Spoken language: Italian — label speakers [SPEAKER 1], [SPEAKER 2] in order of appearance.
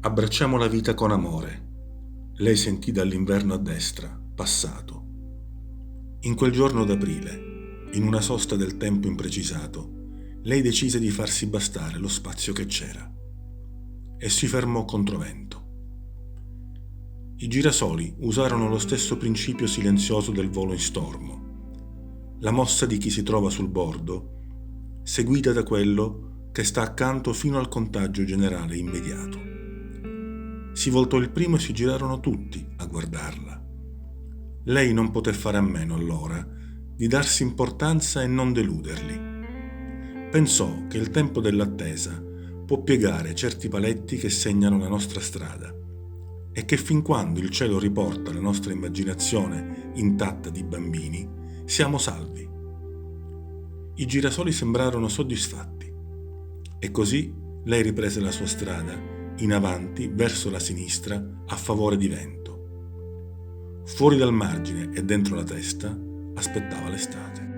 [SPEAKER 1] Abbracciamo la vita con amore. Lei sentì dall'inverno a destra, passato. In quel giorno d'aprile, in una sosta del tempo imprecisato, lei decise di farsi bastare lo spazio che c'era e si fermò controvento. I girasoli usarono lo stesso principio silenzioso del volo in stormo, la mossa di chi si trova sul bordo, seguita da quello che sta accanto fino al contagio generale immediato. Si voltò il primo e si girarono tutti a guardarla. Lei non poté fare a meno allora di darsi importanza e non deluderli. Pensò che il tempo dell'attesa può piegare certi paletti che segnano la nostra strada e che fin quando il cielo riporta la nostra immaginazione intatta di bambini, siamo salvi. I girasoli sembrarono soddisfatti e così lei riprese la sua strada in avanti verso la sinistra a favore di vento. Fuori dal margine e dentro la testa aspettava l'estate.